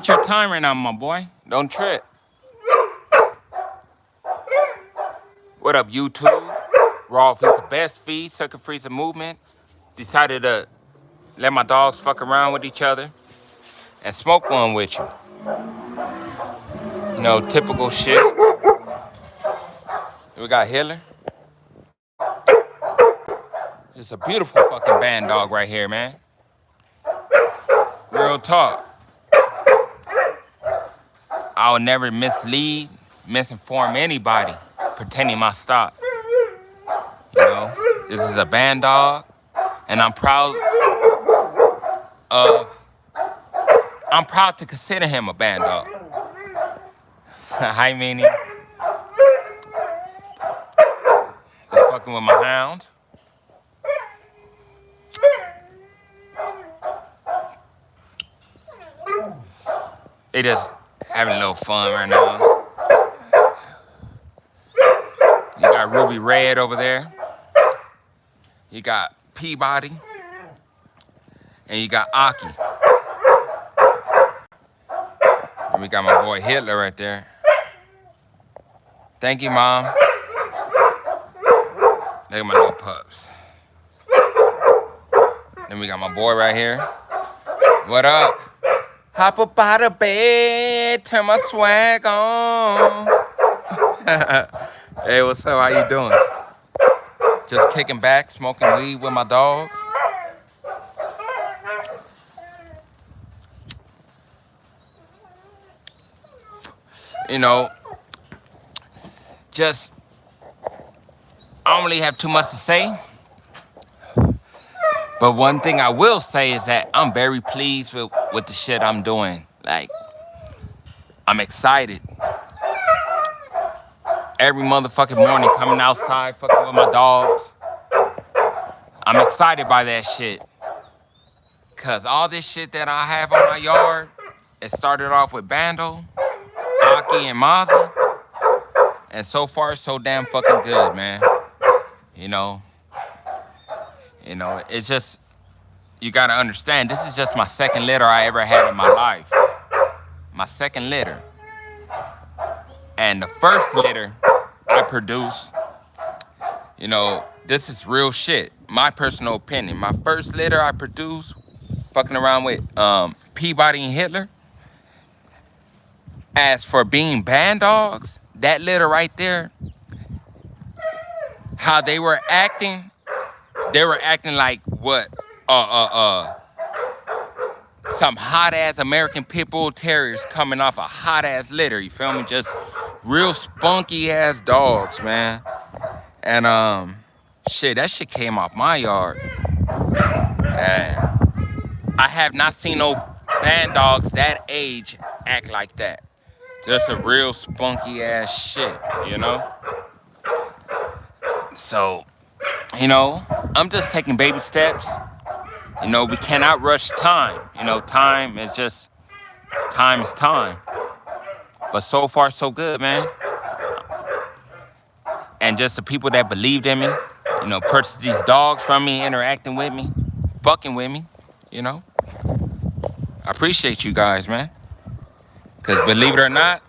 Your time right now, my boy. Don't trip. What up, YouTube? Raw Freezer Best Feed, Sucker Freezer Movement. Decided to let my dogs fuck around with each other and smoke one with you. You know, typical shit. We got Hitler. Just a beautiful fucking band dog right here, man. Real talk. I'll never mislead, misinform anybody pretending my stock. You know, this is a band dog, and I'm proud to consider him a band dog. Hi, Meanie. Just fucking with my hound. They just having a little fun right now. You got Ruby Red over there. You got Peabody. And you got Aki. And we got my boy Hitler right there. Thank you, Mom. Look at my little pups. Then we got my boy right here. What up? Hop up out of bed, turn my swag on. Hey, what's up? How you doing? Just kicking back, smoking weed with my dogs. You know, just, I don't really have too much to say. But one thing I will say is that I'm very pleased with the shit I'm doing. Like, I'm excited. Every motherfucking morning coming outside, fucking with my dogs. I'm excited by that shit. Cause all this shit that I have on my yard, it started off with Bando, Aki, and Mozzie. And so far, so damn fucking good, man. You know, it's just, you gotta understand, this is just my second litter I ever had in my life. My second litter. And the first litter I produced, you know, this is real shit. My personal opinion. My first litter I produced, fucking around with Peabody and Hitler. As for being band dogs, that litter right there, how they were acting like what? Some hot-ass American Pit Bull Terriers coming off a hot-ass litter, you feel me? Just real spunky-ass dogs, man. And, shit, that shit came off my yard. And I have not seen no band dogs that age act like that. Just a real spunky-ass shit, you know? So, you know, I'm just taking baby steps. You know, we cannot rush time. You know, time is time. But so far, so good, man. And just the people that believed in me, you know, purchased these dogs from me, interacting with me, fucking with me, you know. I appreciate you guys, man. Because believe it or not,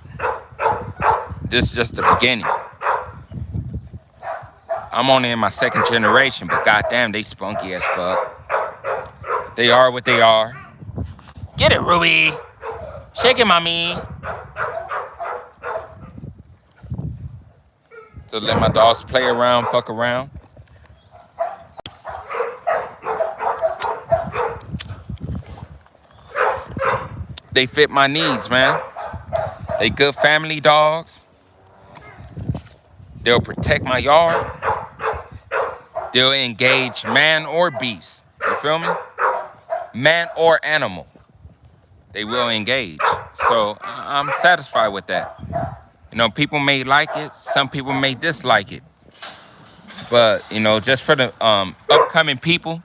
this is just the beginning. I'm only in my second generation, but goddamn, they spunky as fuck. They are what they are. Get it, Ruby. Shake it, mommy. So let my dogs play around, fuck around. They fit my needs, man. They good family dogs. They'll protect my yard. They'll engage man or beast. You feel me? Man or animal. They will engage. So I'm satisfied with that. You know, people may like it. Some people may dislike it. But, you know, just for the upcoming people,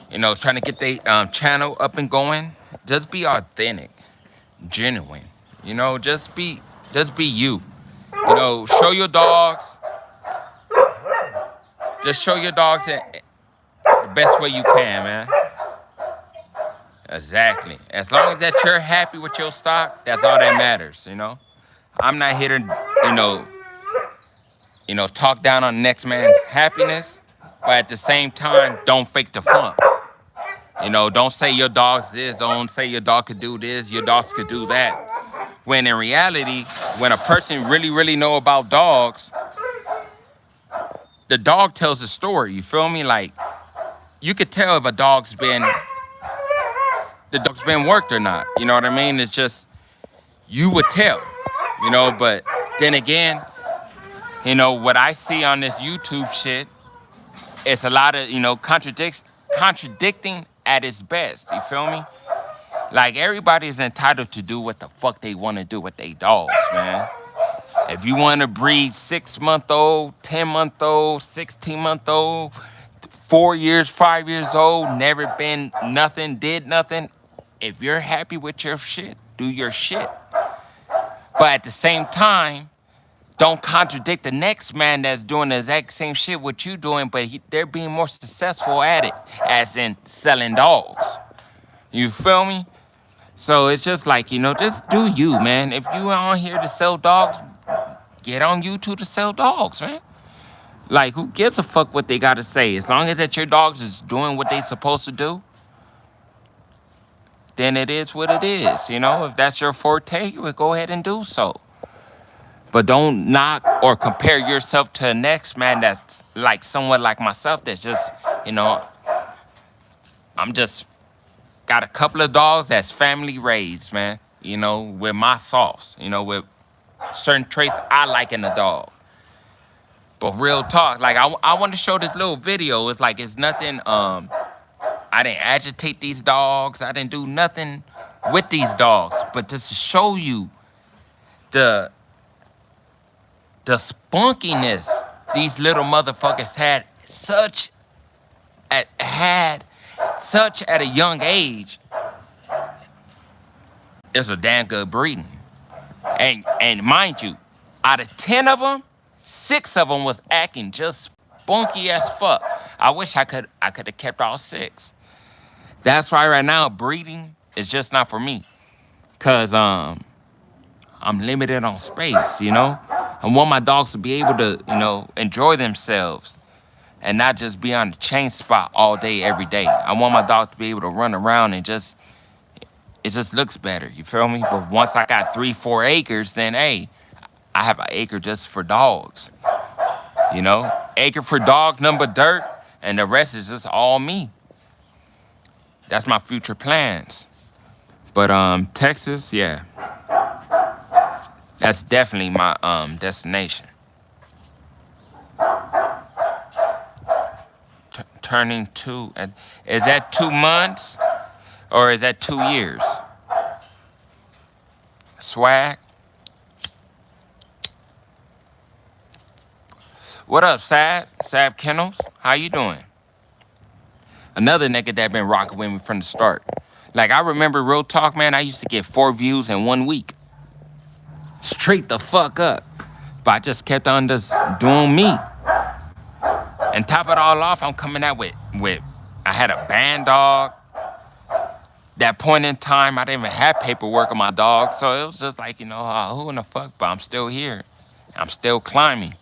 you know, trying to get their channel up and going, just be authentic, genuine. You know, just be you. You know, show your dogs. Just show your dogs in the best way you can, man. Exactly. As long as that you're happy with your stock, that's all that matters, you know? I'm not here to, you know, talk down on the next man's happiness, but at the same time, don't fake the funk. You know, don't say your dog's this, don't say your dog could do this, your dogs could do that. When in reality, when a person really know about dogs, the dog tells a story, you feel me? Like, you could tell if the dog's been worked or not. You know what I mean? It's just, you would tell, you know, but then again, you know, what I see on this YouTube shit, it's a lot of, you know, contradicting at its best. You feel me? Like, everybody is entitled to do what the fuck they want to do with their dogs, man. If you want to breed 6-month-old, 10-month-old, 16-month-old, 4 years, 5 years old, never been nothing, did nothing, if you're happy with your shit, do your shit. But at the same time, don't contradict the next man that's doing the exact same shit what you doing, but they're being more successful at it, as in selling dogs. You feel me? So it's just like, you know, just do you, man. If you on here to sell dogs, get on YouTube to sell dogs, man. Like, who gives a fuck what they gotta say? As long as that your dogs is doing what they supposed to do, then it is what it is. You know, if that's your forte, you would go ahead and do so. But don't knock or compare yourself to the next man that's like someone like myself that's just, you know, I'm just got a couple of dogs that's family raised, man. You know, with my sauce, you know, with certain traits I like in a dog. But real talk, like, I want to show this little video. It's like, it's nothing, I didn't agitate these dogs. I didn't do nothing with these dogs. But just to show you the spunkiness these little motherfuckers had such at a young age, it's a damn good breeding. And mind you, out of 10 of them, 6 of them was acting just spunky as fuck. I wish I could have kept all 6. That's why right now breeding is just not for me. Cause I'm limited on space, you know? I want my dogs to be able to, you know, enjoy themselves and not just be on the chain spot all day, every day. I want my dog to be able to run around and it just looks better, you feel me? But once I got 3-4 acres, then hey, I have an acre just for dogs. You know? Acre for dogs, number dirt, and the rest is just all me. That's my future plans. But Texas, yeah. That's definitely my destination. Turning 2, is that 2 months or is that 2 years? Swag. What up, Sab Kennels? How you doing? Another nigga that been rocking with me from the start. Like, I remember, real talk, man, I used to get 4 views in 1 week. Straight the fuck up. But I just kept on just doing me. And top it all off, I'm coming out with I had a band dog. That point in time, I didn't even have paperwork on my dog. So it was just like, you know, who in the fuck? But I'm still here. I'm still climbing.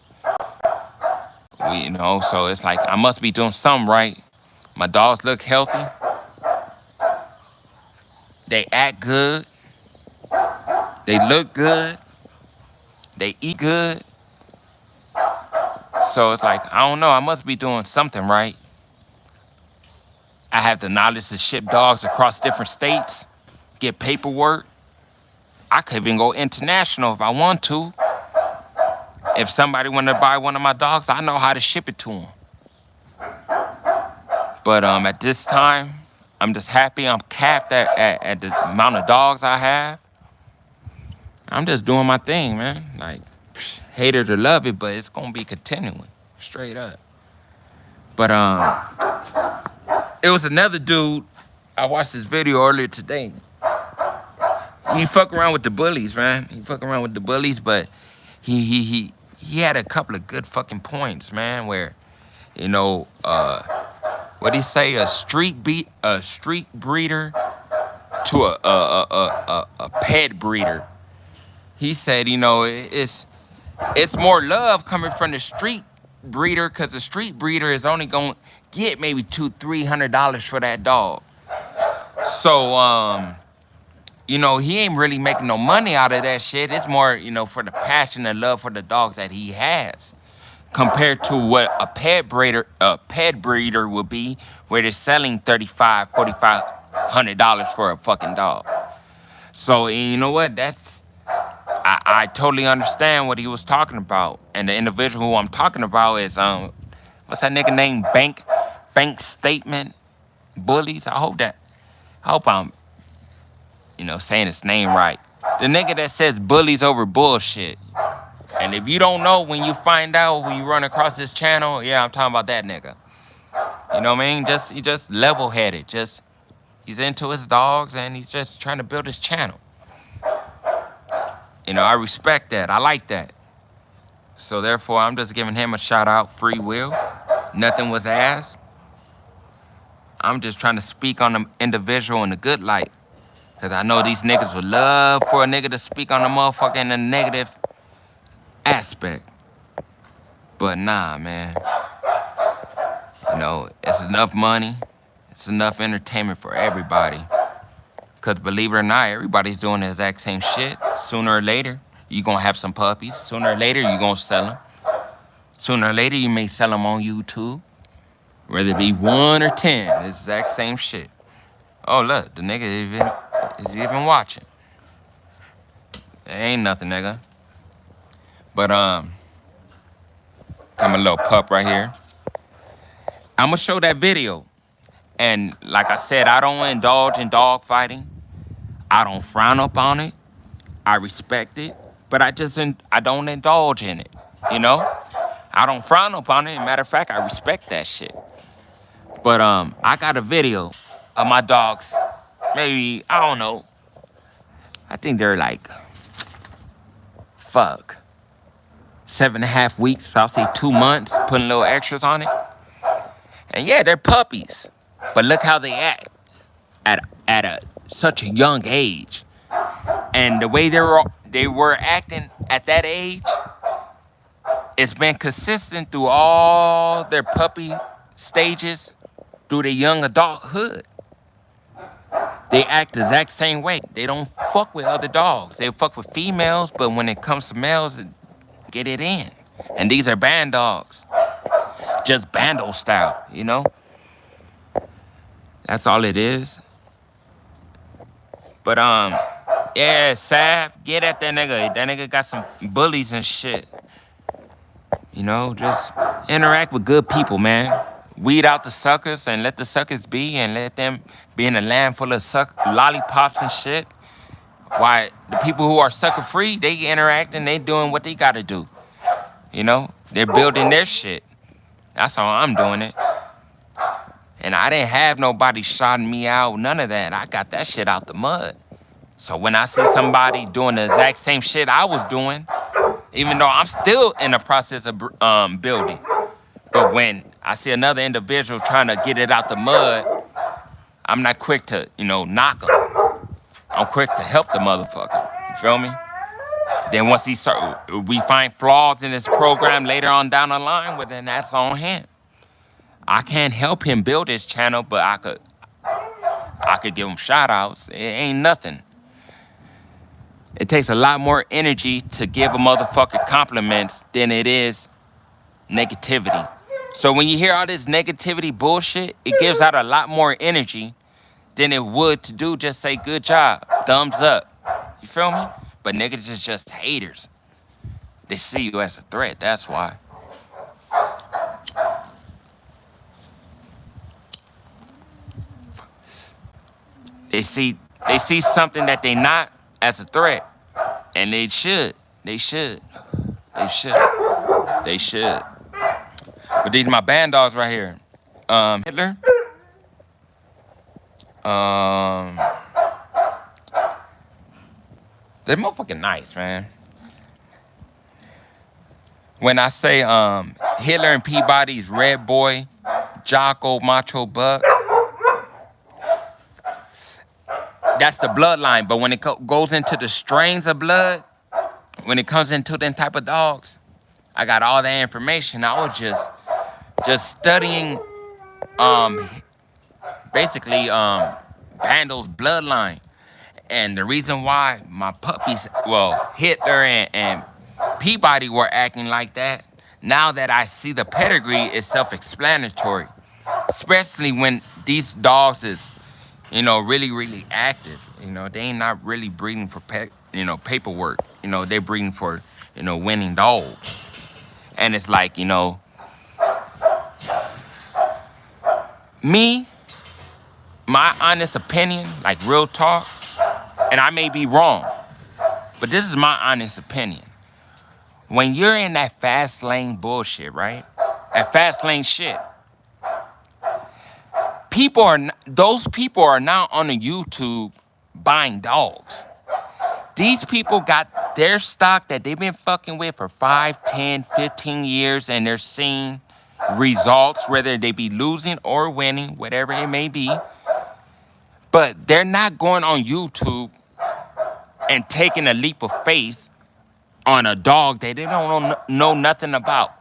You know, so it's like, I must be doing something right. My dogs look healthy. They act good. They look good. They eat good. So it's like, I don't know, I must be doing something right. I have the knowledge to ship dogs across different states, get paperwork. I could even go international if I want to. If somebody wanted to buy one of my dogs, I know how to ship it to them. But at this time, I'm just happy I'm capped at the amount of dogs I have. I'm just doing my thing, man. Like, hate it or love it, but it's gonna be continuing, straight up. But it was another dude. I watched this video earlier today. He fuck around with the bullies, man. He fuck around with the bullies, but he had a couple of good fucking points, man. Where, you know, what he say? A street breeder to a pet breeder. He said, you know, it's more love coming from the street breeder, because the street breeder is only gonna get maybe $200-300 for that dog. So you know, he ain't really making no money out of that shit. It's more, you know, for the passion and love for the dogs that he has, compared to what a pet breeder would be, where they're selling $3,500-4,500 for a fucking dog. So you know what? I totally understand what he was talking about. And the individual who I'm talking about is what's that nigga name? Bank Statement Bullies. I hope I'm, you know, saying his name right. The nigga that says bullies over bullshit. And if you don't know, when you find out, when you run across this channel, yeah, I'm talking about that nigga. You know what I mean? He just level-headed. He's into his dogs and he's just trying to build his channel. You know, I respect that. I like that. So therefore, I'm just giving him a shout out, free will. Nothing was asked. I'm just trying to speak on the individual in a good light. Because I know these niggas would love for a nigga to speak on the motherfucker in a negative aspect. But nah, man. You know, it's enough money. It's enough entertainment for everybody. Because believe it or not, everybody's doing the exact same shit. Sooner or later, you're going to have some puppies. Sooner or later, you're going to sell them. Sooner or later, you may sell them on YouTube. Whether it be 1 or 10, it's the exact same shit. Oh, look, the nigga is even watching. It ain't nothing, nigga. But, come a little pup right here. I'm going to show that video. And like I said, I don't indulge in dog fighting. I don't frown upon it. I respect it. But I don't indulge in it, you know? I don't frown upon it. Matter of fact, I respect that shit. But I got a video of my dogs. Maybe, I don't know. I think they're like, 7.5 weeks. I'll say 2 months, putting little extras on it. And yeah, they're puppies. But look how they act at such a young age. And the way they were acting at that age, it's been consistent through all their puppy stages, through their young adulthood. They act the exact same way. They don't fuck with other dogs. They fuck with females, but when it comes to males, get it in. And these are band dogs. Just bando style, you know? That's all it is. But, yeah, Sab, get at that nigga. That nigga got some bullies and shit. You know, just interact with good people, man. Weed out the suckers and let the suckers be, and let them be in a land full of lollipops and shit. Why, the people who are sucker-free, they interact and they doing what they gotta do. You know, they're building their shit. That's how I'm doing it. And I didn't have nobody shouting me out, none of that. I got that shit out the mud. So when I see somebody doing the exact same shit I was doing, even though I'm still in the process of building, but when I see another individual trying to get it out the mud, I'm not quick to, you know, knock him. I'm quick to help the motherfucker. You feel me? Then once we find flaws in this program later on down the line, well, then that's on him. I can't help him build his channel, but I could give him shout outs. It ain't nothing. It takes a lot more energy to give a motherfucker compliments than it is negativity. So when you hear all this negativity bullshit, it gives out a lot more energy than it would to do just say good job, thumbs up. You feel me? But niggas is just haters. They see you as a threat, that's why. They see something that they not as a threat. And they should. They should. But these are my band dogs right here. Hitler. They're motherfucking nice, man. When I say Hitler and Peabody's Red Boy, Jocko, Macho Buck, That's the bloodline. But when it goes into the strains of blood, when it comes into them type of dogs, I got all that information. I was just studying basically Bando's bloodline. And the reason why my puppies, well, Hitler and Peabody were acting like that, now that I see the pedigree, is self-explanatory. Especially when these dogs is, really, really active. They ain't not really breeding for, paperwork. They're breeding for, winning dogs. And it's like, me, my honest opinion, like real talk, and I may be wrong, but this is my honest opinion. When you're in that fast lane bullshit, right? That fast lane shit, those people are now on the YouTube buying dogs. These people got their stock that they've been fucking with for 5, 10, 15 years, and they're seeing results, whether they be losing or winning, whatever it may be. But they're not going on YouTube and taking a leap of faith on a dog that they don't know nothing about.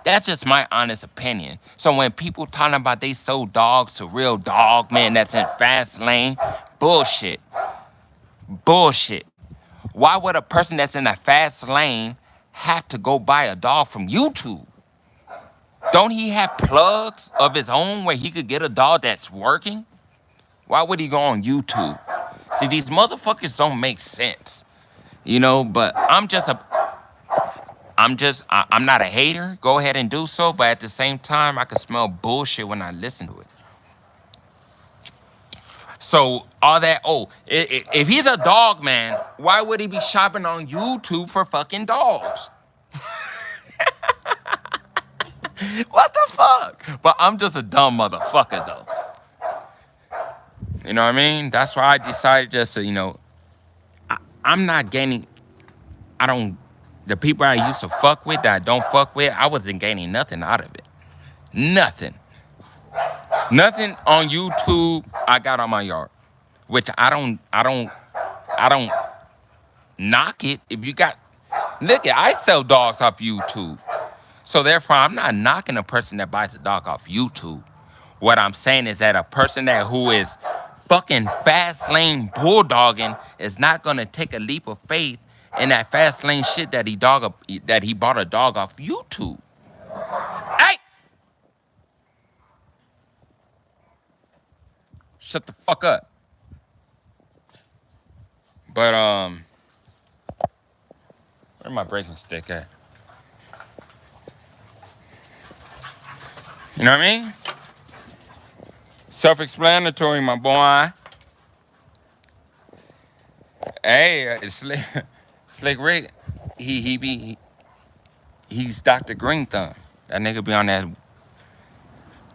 That's just my honest opinion. So when people talking about they sold dogs to real dog man that's in fast lane, bullshit. Bullshit. Why would a person that's in a fast lane have to go buy a dog from YouTube? Don't he have plugs of his own where he could get a dog that's working? Why would he go on YouTube? See, these motherfuckers don't make sense. But I'm not a hater. Go ahead and do so. But at the same time, I can smell bullshit when I listen to it. So all that, if he's a dog man, why would he be shopping on YouTube for fucking dogs? What the fuck? But I'm just a dumb motherfucker though. You know what I mean? That's why I decided just to, I'm not gaining, the people I used to fuck with that I don't fuck with, I wasn't gaining nothing out of it. Nothing. Nothing on YouTube I got on my yard. Which I don't knock it. If you got, look at, I sell dogs off YouTube. So therefore, I'm not knocking a person that buys a dog off YouTube. What I'm saying is that a person who is fucking fast lane bulldogging is not gonna take a leap of faith in that fast lane shit that he bought a dog off YouTube. Hey! Shut the fuck up. But where's my braking stick at? You know what I mean? Self-explanatory, my boy. Hey, it's Slick Rick. He's Dr. Green Thumb. That nigga be on that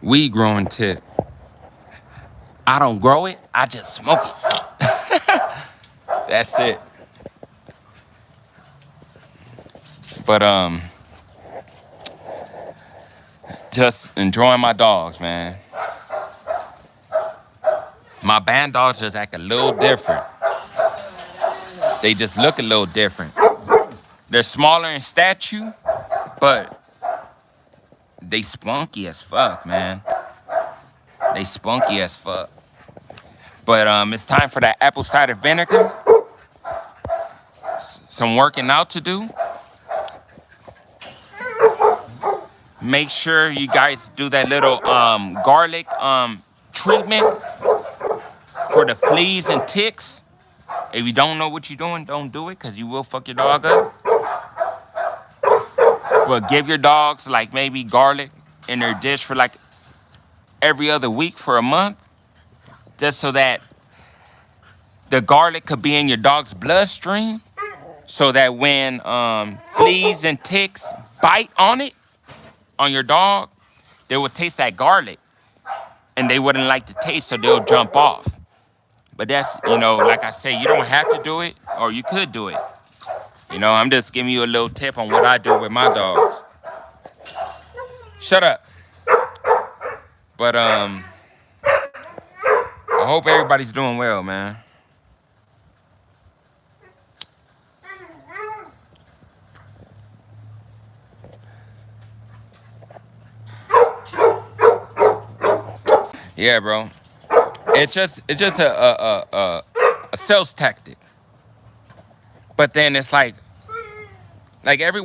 weed growing tip. I don't grow it, I just smoke it. That's it. But just enjoying my dogs, man. My band dogs just act a little different. They just look a little different. They're smaller in stature, but they spunky as fuck, man. They spunky as fuck. But it's time for that apple cider vinegar. Some working out to do. Make sure you guys do that little garlic treatment for the fleas and ticks. If you don't know what you're doing, don't do it, because you will fuck your dog up. But give your dogs like maybe garlic in their dish for like every other week for a month, just so that the garlic could be in your dog's bloodstream, so that when fleas and ticks bite on it, on your dog, they will taste that garlic and they wouldn't like the taste, so they'll jump off. But that's, like I say, you don't have to do it, or you could do it. I'm just giving you a little tip on what I do with my dogs. Shut up. But I hope everybody's doing well, man. Yeah, bro. It's just a sales tactic. But then it's like every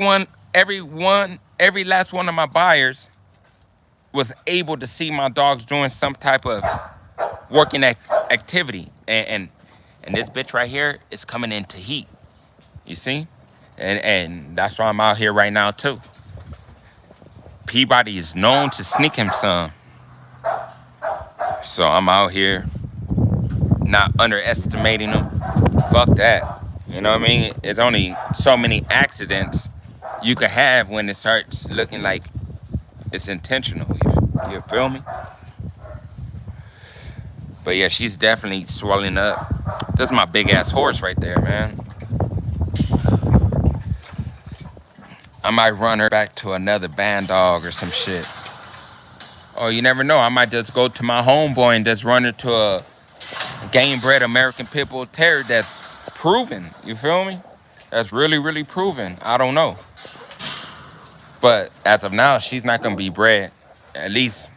last one of my buyers was able to see my dogs doing some type of working activity, and this bitch right here is coming into heat. You see, and that's why I'm out here right now too. Peabody is known to sneak him some, so I'm out here not underestimating him. Fuck that. You know what I mean? It's only so many accidents you could have when it starts looking like it's intentional. You feel me? But yeah, she's definitely swelling up. That's my big ass horse right there, man. I might run her back to another band dog or some shit. Oh, you never know. I might just go to my homeboy and just run her to a game bred American Pit Bull Terrier that's proven. You feel me? That's really, really proven. I don't know. But as of now, she's not gonna be bred. At least,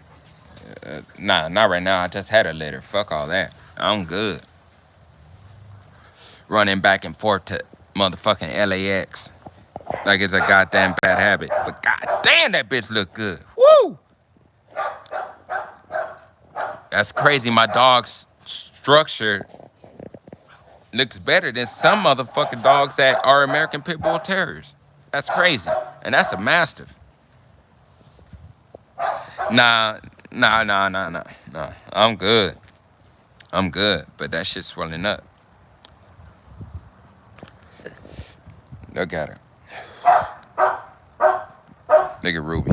nah, not right now. I just had a litter. Fuck all that. I'm good. Running back and forth to motherfucking LAX like it's a goddamn bad habit. But goddamn, that bitch look good. Woo! That's crazy. My dog's structure looks better than some motherfucking dogs that are American Pit Bull Terriers. That's crazy. And that's a Mastiff. Nah. I'm good. But that shit's swelling up. Look at her. Look at Ruby.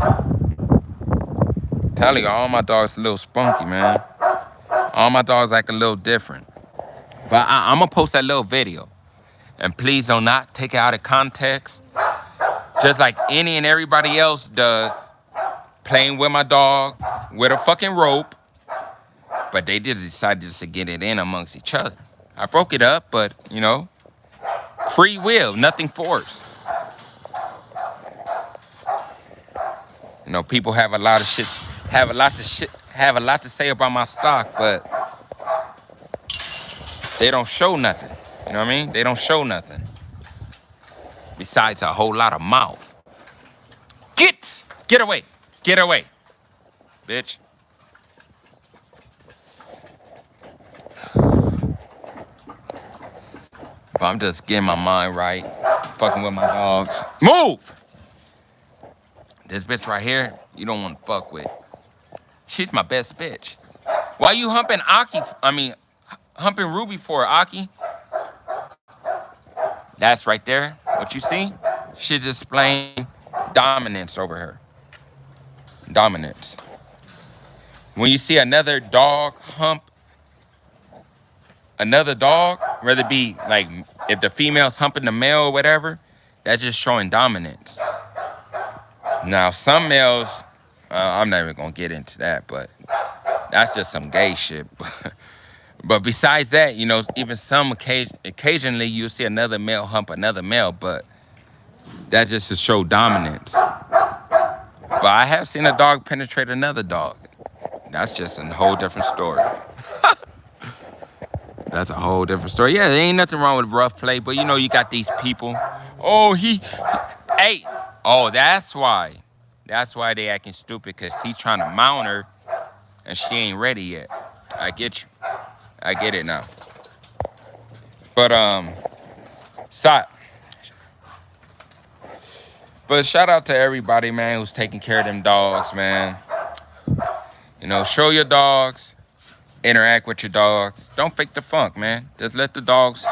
Telling you, all my dogs a little spunky, man. All my dogs act a little different. But I'm gonna post that little video. And please do not take it out of context. Just like any and everybody else does. Playing with my dog with a fucking rope. But they did decide just to get it in amongst each other. I broke it up, but, you know, free will, nothing forced. You know, people have a lot to say about my stock, but they don't show nothing. You know what I mean? They don't show nothing. Besides a whole lot of mouth. Get away. Get away, bitch. But I'm just getting my mind right. Fucking with my dogs. Move! This bitch right here, you don't want to fuck with. She's my best bitch. Why you humping humping Ruby for, Aki? That's right there. What you see? She's displaying dominance over her. Dominance. When you see another dog hump another dog, whether it be like if the female's humping the male or whatever, that's just showing dominance. Now, some males, I'm not even gonna get into that, but that's just some gay shit. But besides that, you know, even occasionally you'll see another male hump another male, but that's just to show dominance. But I have seen a dog penetrate another dog. That's just a whole different story. That's a whole different story. Yeah, there ain't nothing wrong with rough play, but you know, you got these people. Oh, hey. Oh, that's why. That's why they acting stupid, because he's trying to mount her and she ain't ready yet. I get you. I get it now. But, shout out to everybody, man, who's taking care of them dogs, man. You know, show your dogs. Interact with your dogs. Don't fake the funk, man. Just let the dogs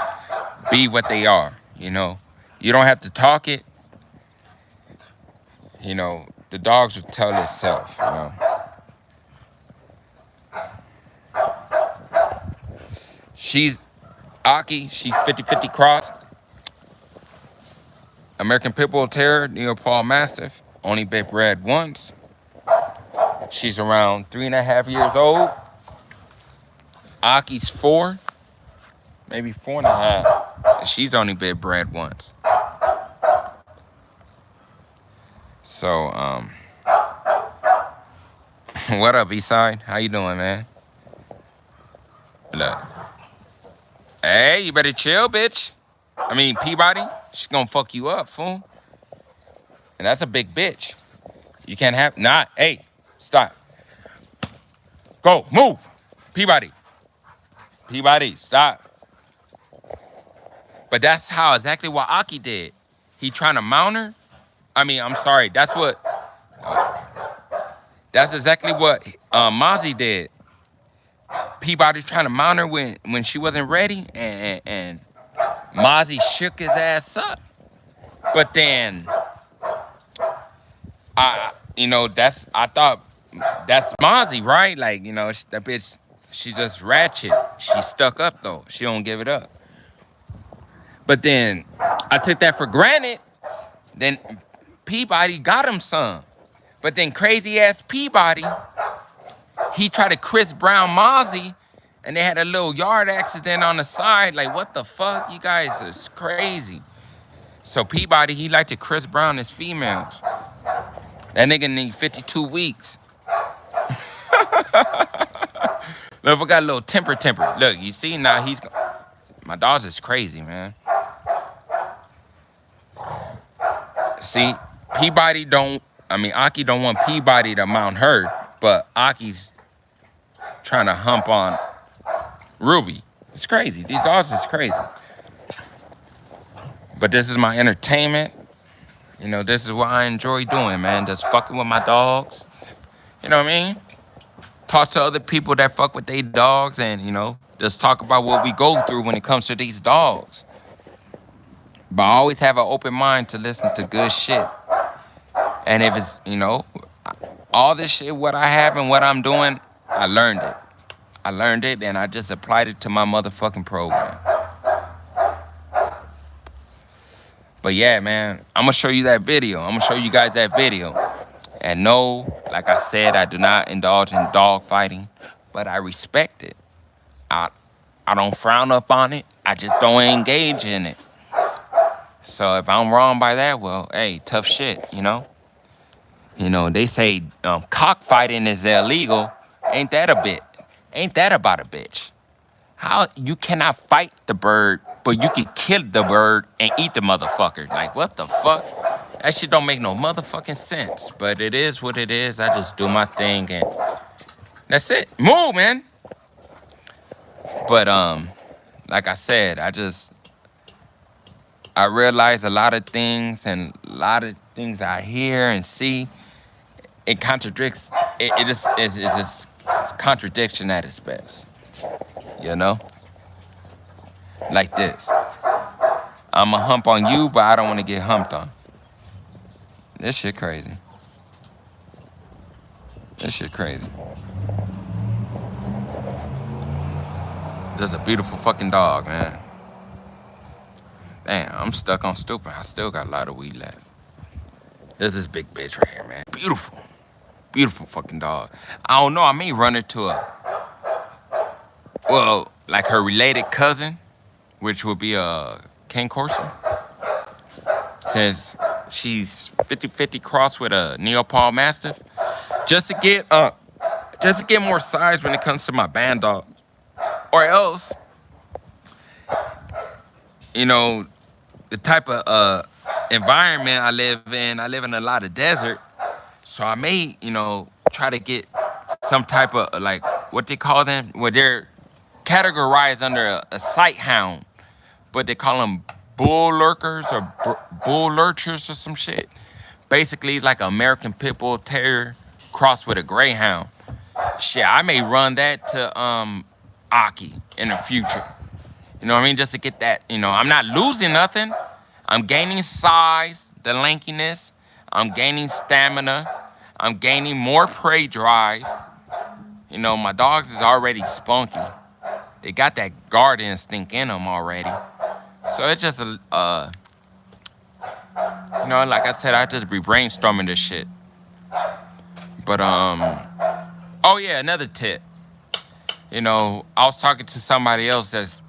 be what they are, you know. You don't have to talk it. You know, the dogs will tell itself, you know. She's Aki. She's 50-50 cross. American Pit Bull Terrier, Neopal Mastiff. Only been bred once. She's around 3.5 years old. Aki's 4, maybe 4.5. She's only been bred once. So, what up, Eastside? How you doing, man? Look. Hey, you better chill, bitch. I mean, Peabody, she's gonna fuck you up, fool. And that's a big bitch. You can't have, hey, stop. Go, move. Peabody. Peabody, stop. But that's how exactly what Aki did. He trying to mount her. I mean, I'm sorry. That's exactly what Mozzie did. Peabody trying to mount her when she wasn't ready, and Mozzie shook his ass up. But then, I thought that's Mozzie, right? Like, that bitch, she just ratchet. She stuck up though. She don't give it up. But then I took that for granted. Then Peabody got him some. But then crazy ass Peabody, he tried to Chris Brown Mozzie, and they had a little yard accident on the side. Like, what the fuck? You guys is crazy. So Peabody, he like to Chris Brown his females. That nigga need 52 weeks. Look, we got a little temper. Look, you see now my dog's is crazy, man. See, Aki don't want Peabody to mount her, but Aki's trying to hump on Ruby. It's crazy. These dogs is crazy. But this is my entertainment. This is what I enjoy doing, man. Just fucking with my dogs. You know what I mean? Talk to other people that fuck with their dogs and, just talk about what we go through when it comes to these dogs. But I always have an open mind to listen to good shit. And if it's, all this shit, what I have and what I'm doing, I learned it. I learned it and I just applied it to my motherfucking program. But yeah, man, I'm gonna show you that video. I'm gonna show you guys that video. And no, like I said, I do not indulge in dog fighting, but I respect it. I don't frown up on it. I just don't engage in it. So if I'm wrong by that, well, hey, tough shit, They say cockfighting is illegal. Ain't that about a bitch? How you cannot fight the bird, but you can kill the bird and eat the motherfucker? Like, what the fuck? That shit don't make no motherfucking sense. But it is what it is. I just do my thing and that's it. Move, man. But like I said, I realize a lot of things and a lot of things I hear and see. It contradicts. It's contradiction at its best. Like this. I'ma hump on you, but I don't want to get humped on. This shit crazy. This is a beautiful fucking dog, man. Damn, I'm stuck on stupid. I still got a lot of weed left. There's this big bitch right here, man. Beautiful. Beautiful fucking dog. I don't know, I may run her to like her related cousin, which would be a King Corso. Since she's 50-50 cross with a Neopal Mastiff. Just to get more size when it comes to my band dog. Or else, the type of environment I live in a lot of desert. So I may, try to get some type of, like, what they call them? Where they're categorized under a sight hound. But they call them bull lurkers or bull lurchers or some shit. Basically, it's like an American Pit Bull Terrier crossed with a Greyhound. Shit, I may run that to Aki in the future. You know what I mean? Just to get that, I'm not losing nothing. I'm gaining size, the lankiness. I'm gaining stamina. I'm gaining more prey drive. My dogs is already spunky. They got that guard instinct in them already. So it's just like I said, I just be brainstorming this shit. But, oh yeah, another tip. I was talking to somebody else that's,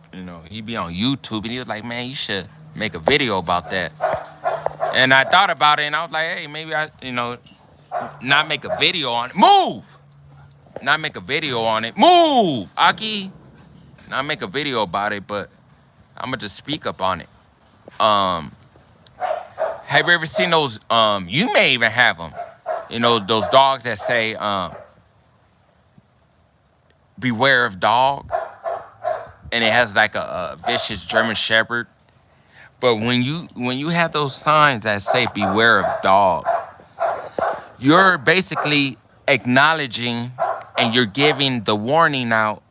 he be on YouTube, and he was like, man, you should make a video about that. And I thought about it, and I was like, hey, maybe I, not make a video on it. Move! Not make a video on it. Move, Aki! not make a video about it, but I'm gonna just speak up on it. Um, have you ever seen those? You may even have them. You know, those dogs that say, "Beware of dog," and it has like a vicious German Shepherd. But when you have those signs that say "Beware of dog," you're basically acknowledging and you're giving the warning out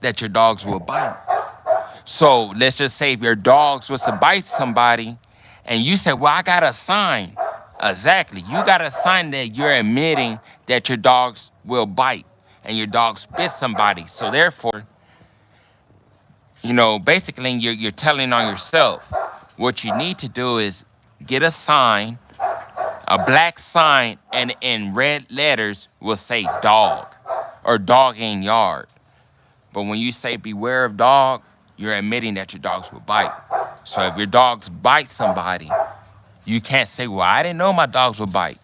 that your dogs will bite. So let's just say if your dogs was to bite somebody and you say, well, I got a sign. Exactly. You got a sign that you're admitting that your dogs will bite and your dogs bit somebody. So therefore, you know, basically you're telling on yourself. What you need to do is get a sign, a black sign, and in red letters will say dog or dog in yard. But when you say beware of dog, you're admitting that your dogs will bite. So if your dogs bite somebody, you can't say, well, I didn't know my dogs would bite.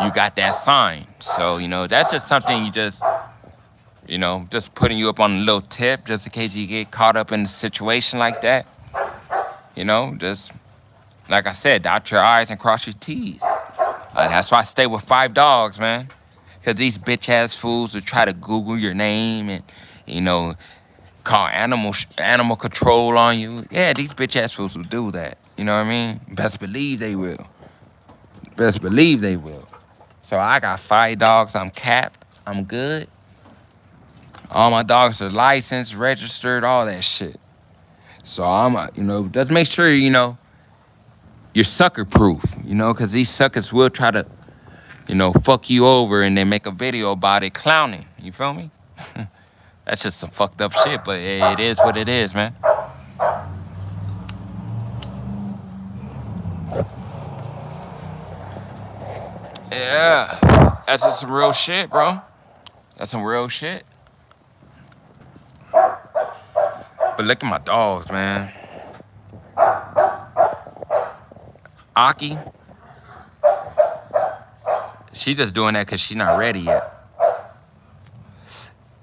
You got that sign. So, you know, that's just something you just, you know, just putting you up on a little tip just in case you get caught up in a situation like that. You know, just, like I said, dot your I's and cross your T's. That's why I stay with 5 dogs, man. Because these bitch-ass fools will try to Google your name and, you know, call animal control on you. Yeah, these bitch-ass fools will do that. You know what I mean? Best believe they will. Best believe they will. So I got 5 dogs. I'm capped. I'm good. All my dogs are licensed, registered, all that shit. So I'm, you know, just make sure, you know, you're sucker proof, you know, because these suckers will try to, you know, fuck you over and then make a video about it clowning. You feel me? That's just some fucked up shit, but it is what it is, man. Yeah, that's just some real shit, bro. That's some real shit. But look at my dogs, man. Aki, she just doing that because she not ready yet.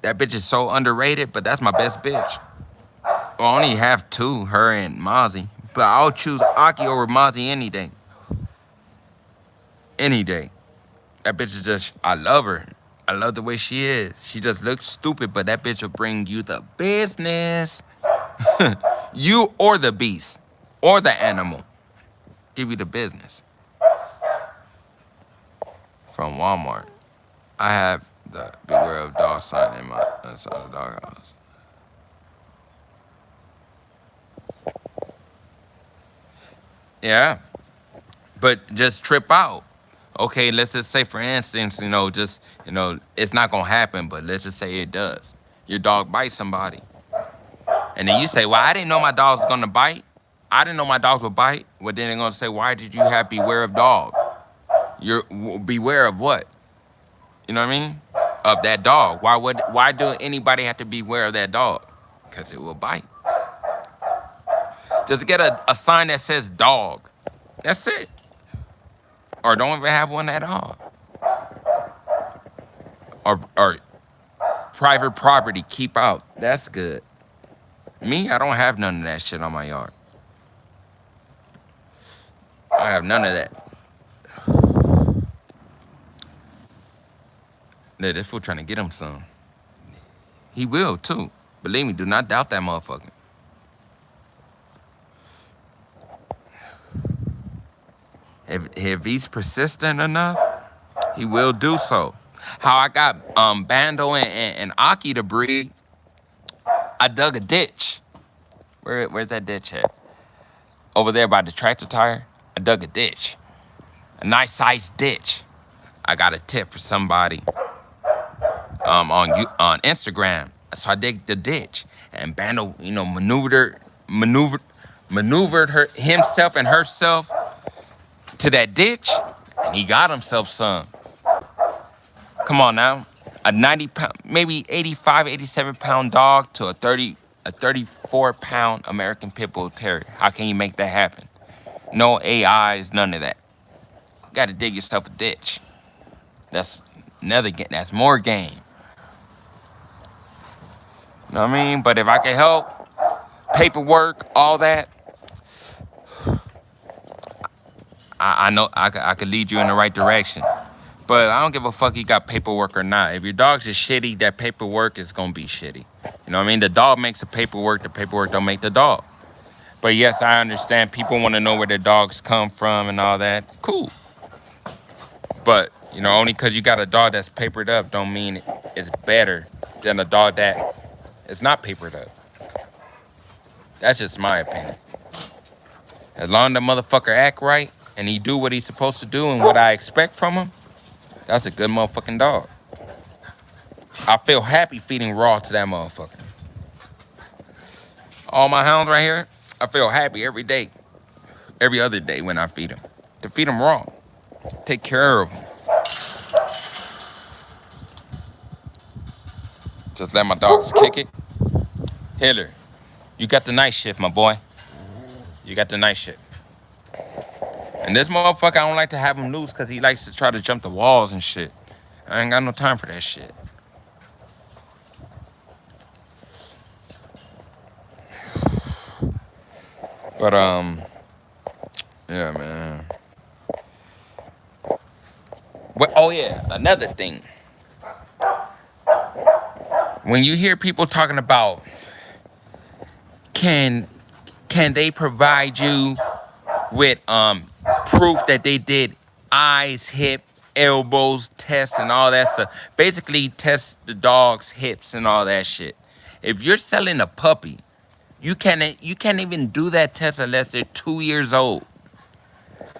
That bitch is so underrated, but that's my best bitch. Well, I only have 2, her and Mozzie. But I'll choose Aki over Mozzie any day. Any day. That bitch is just, I love her. I love the way she is. She just looks stupid, but that bitch will bring you the business. You or the beast. Or the animal. Give you the business. From Walmart. I have the beware of dog sign in my inside the doghouse. Yeah. But just trip out. Okay, let's just say, for instance, you know, just, you know, it's not going to happen, but let's just say it does. Your dog bites somebody. And then you say, well, I didn't know my dogs was going to bite. I didn't know my dogs would bite. Well, then they're going to say, why did you have beware of dog? You're beware of what? You know what I mean? Of that dog. Why do anybody have to beware of that dog? Because it will bite. Just get a sign that says dog. That's it. Or don't even have one at all. Or private property, keep out. That's good. Me, I don't have none of that shit on my yard. I have none of that. Yeah, this fool trying to get him some. He will too. Believe me, do not doubt that motherfucker. If he's persistent enough, he will do so. How I got Bandoggin and Aki to breed, I dug a ditch. Where's that ditch at? Over there by the tractor tire. I dug a ditch. A nice sized ditch. I got a tip for somebody on Instagram. So I dig the ditch. And Bando, you know, maneuvered himself and herself to that ditch, and he got himself some. Come on now. A 90-pound, maybe 85, 87-pound dog to a 34-pound American Pit Bull Terrier. How can you make that happen? No AIs, none of that. You gotta dig yourself a ditch. That's another game. That's more game. know what I mean? But if I can help, paperwork, all that, I know I could lead you in the right direction. But I don't give a fuck you got paperwork or not. If your dog's just shitty, that paperwork is gonna be shitty. You know what I mean? The dog makes the paperwork don't make the dog. But yes, I understand people want to know where their dogs come from and all that. Cool. But, you know, only because you got a dog that's papered up don't mean it's better than a dog that is not papered up. That's just my opinion. As long as the motherfucker act right and he do what he's supposed to do and what I expect from him, that's a good motherfucking dog. I feel happy feeding raw to that motherfucker. All my hounds right here, I feel happy every day. Every other day when I feed them. To feed them raw. Take care of them. Just let my dogs kick it. Hitler, you got the night shift, my boy. You got the night shift. And this motherfucker, I don't like to have him loose because he likes to try to jump the walls and shit. I ain't got no time for that shit. But, yeah, man. Well, oh, yeah, another thing. When you hear people talking about, can they provide you with proof that they did eyes, hip, elbows, tests, and all that stuff? Basically, test the dog's hips and all that shit. If you're selling a puppy, you can't even do that test unless they're 2 years old.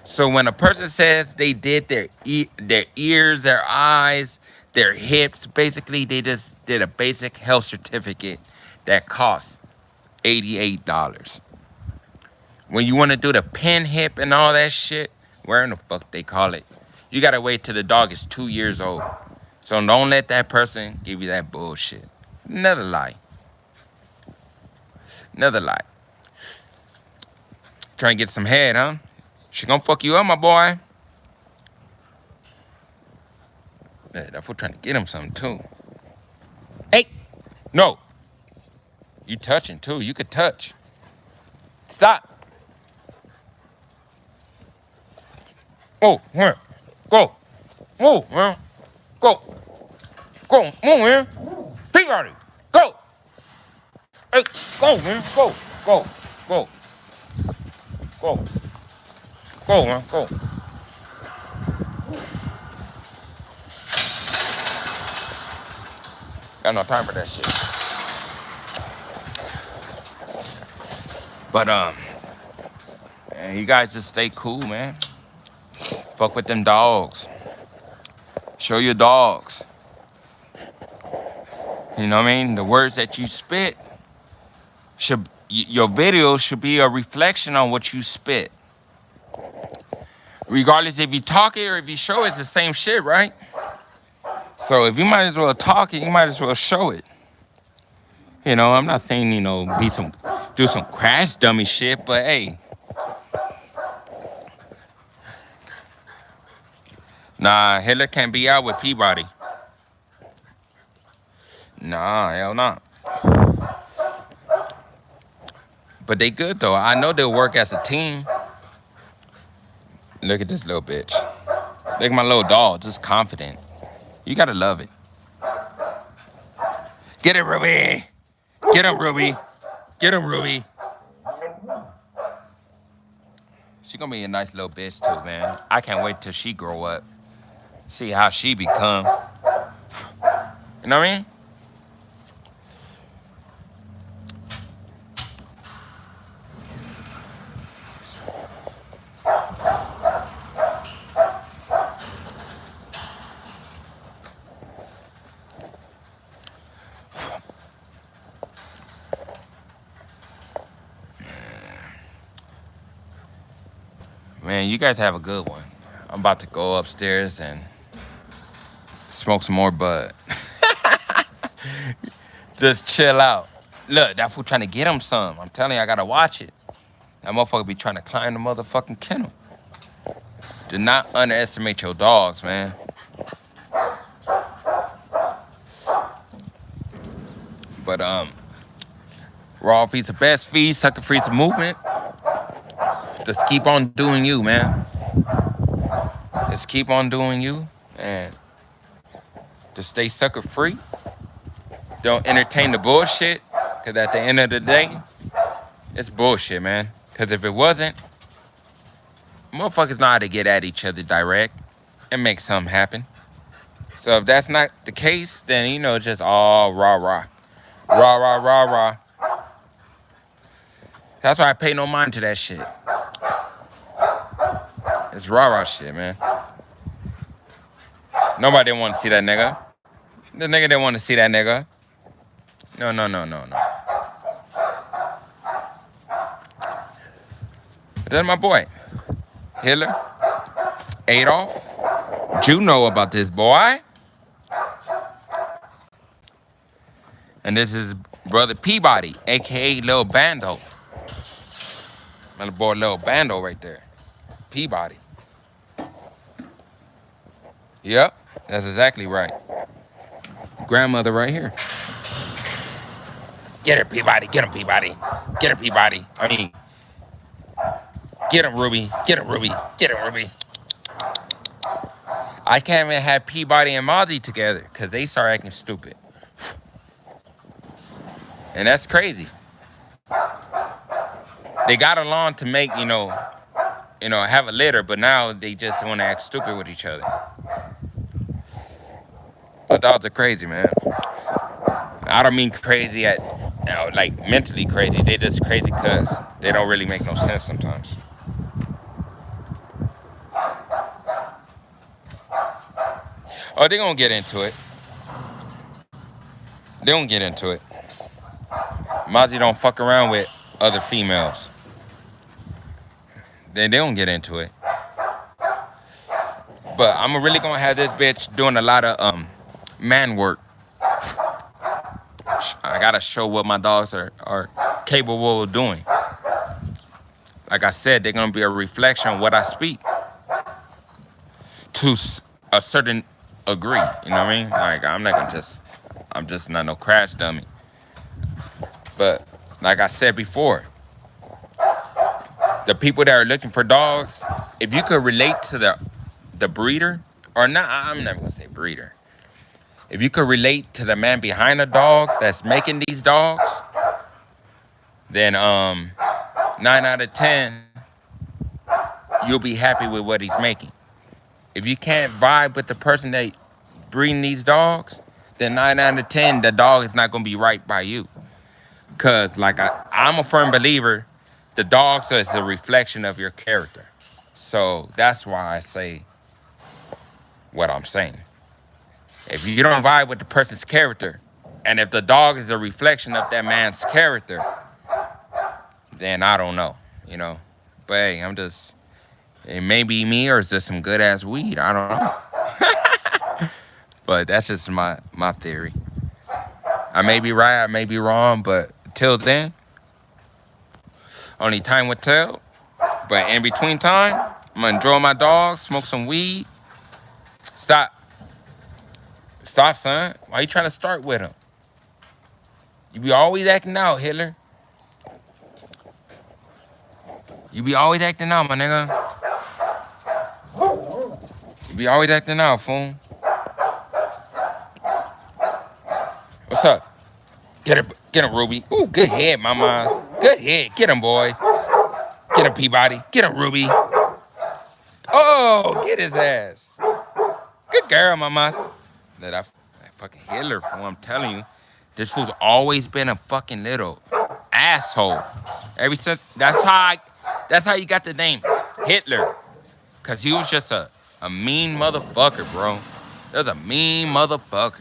So when a person says they did their ears, their eyes, their hips, basically they just did a basic health certificate that costs $88. When you want to do the pin hip and all that shit, where in the fuck they call it, you gotta wait till the dog is 2 years old. So don't let that person give you that bullshit. Another lie. Another lie. Trying to get some head, huh? She gonna fuck you up, my boy. Yeah, that fool trying to get him something too. Hey, no. You touching too. You could touch. Stop. Oh, man. Go. Move, man. Go. Go. Move, man. Peabody. Go. Hey, go, man. Go. Go. Go. Go. Go, man. Go. Got no time for that shit. But, man, you guys just stay cool, man. Fuck with them dogs. Show your dogs. You know what I mean? The words that you spit, your video should be a reflection on what you spit. Regardless if you talk it or if you show it, it's the same shit, right? So if you might as well talk it, you might as well show it. You know, I'm not saying, you know, do some crash dummy shit, but hey. Nah, Hitler can't be out with Peabody. Nah, hell nah. But they good though. I know they'll work as a team. Look at this little bitch. Look at my little dog, just confident. You gotta love it. Get it, Ruby. Get him, Ruby. Get him, Ruby. She gonna be a nice little bitch too, man. I can't wait till she grow up. See how she become. You know what I mean? Man, you guys have a good one. I'm about to go upstairs and smoke some more bud. Just chill out. Look, that fool trying to get him some. I'm telling you, I gotta watch it. That motherfucker be trying to climb the motherfucking kennel. Do not underestimate your dogs, man. But Raw feeds the best feed, sucker feeds the movement. Just keep on doing you, man. Just keep on doing you, and just stay sucker free. Don't entertain the bullshit, because at the end of the day, it's bullshit, man. Because if it wasn't, motherfuckers know how to get at each other direct and make something happen. So if that's not the case, then, you know, just all rah-rah. Rah, rah, rah, rah. That's why I pay no mind to that shit. It's rah-rah shit, man. Nobody didn't want to see that nigga. The nigga didn't want to see that nigga. No, no, no, no, no. But that's my boy. Hitler. Adolf. You know about this boy. And this is Brother Peabody, a.k.a. Lil Bando. My little boy Lil Bando right there. Peabody. Yep, that's exactly right. Grandmother right here. Get her, Peabody. Get him, Peabody. Get her, Peabody. I mean, get him, Ruby. Get him, Ruby. Get him, Ruby. I can't even have Peabody and Mozzie together because they start acting stupid. And that's crazy. They got along to make, you know, have a litter, but now they just want to act stupid with each other. But dogs are crazy, man. I don't mean crazy at, you know, like mentally crazy. They just crazy because they don't really make no sense sometimes. Oh, they're going to get into it. They don't get into it. Mozzie don't fuck around with other females. They don't get into it. But I'm really going to have this bitch doing a lot of man work. I got to show what my dogs are capable of doing. Like I said, they're going to be a reflection of what I speak. To a certain degree, you know what I mean? Like, I'm just not no crash dummy. But like I said before, the people that are looking for dogs, if you could relate to the breeder, or not, I'm never gonna say breeder. If you could relate to the man behind the dogs that's making these dogs, then 9 out of 10, you'll be happy with what he's making. If you can't vibe with the person that breeding these dogs, then 9 out of 10, the dog is not gonna be right by you. Cause like I'm a firm believer, the dogs is a reflection of your character. So that's why I say what I'm saying. If you don't vibe with the person's character, and if the dog is a reflection of that man's character, then I don't know, you know. But hey, it may be me or it's just some good ass weed. I don't know. But that's just my theory. I may be right, I may be wrong, but till then, only time will tell. But in between time, I'm gonna enjoy my dogs, smoke some weed. Stop, son. Why you trying to start with him? You be always acting out, Hitler. You be always acting out, my nigga. You be always acting out, fool. What's up? Get him, Ruby. Ooh, good head, mama. Good head. Get him, boy. Get him, Peabody. Get him, Ruby. Oh, get his ass. Good girl, mama. That fucking Hitler, fool. I'm telling you, this fool's always been a fucking little asshole. Ever since, that's how you got the name Hitler. Cause he was just a mean motherfucker, bro. That was a mean motherfucker.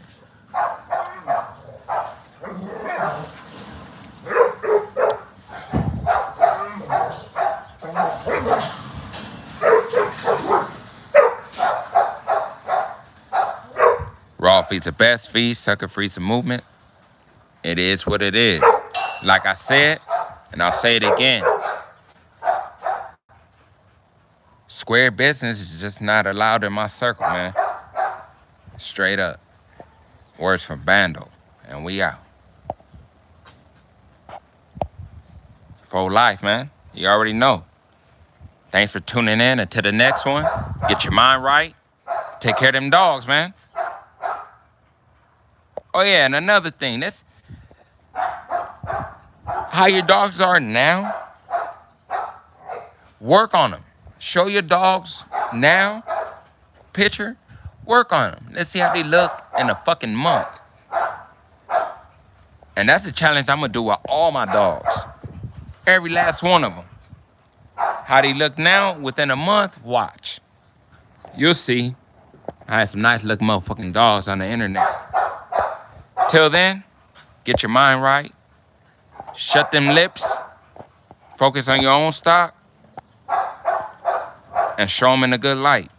Raw feeds the best feed, sucker feeds the movement. It is what it is. Like I said, and I'll say it again. Square business is just not allowed in my circle, man. Straight up. Words from Bando, and we out. For life, man. You already know. Thanks for tuning in. Until the next one, get your mind right. Take care of them dogs, man. Oh, yeah, and another thing. That's how your dogs are now. Work on them. Show your dogs now. Picture. Work on them. Let's see how they look in a fucking month. And that's the challenge I'm going to do with all my dogs. Every last one of them. How they look now, within a month, watch. You'll see. I had some nice looking motherfucking dogs on the internet. Till then, get your mind right. Shut them lips. Focus on your own stock. And show them in a good light.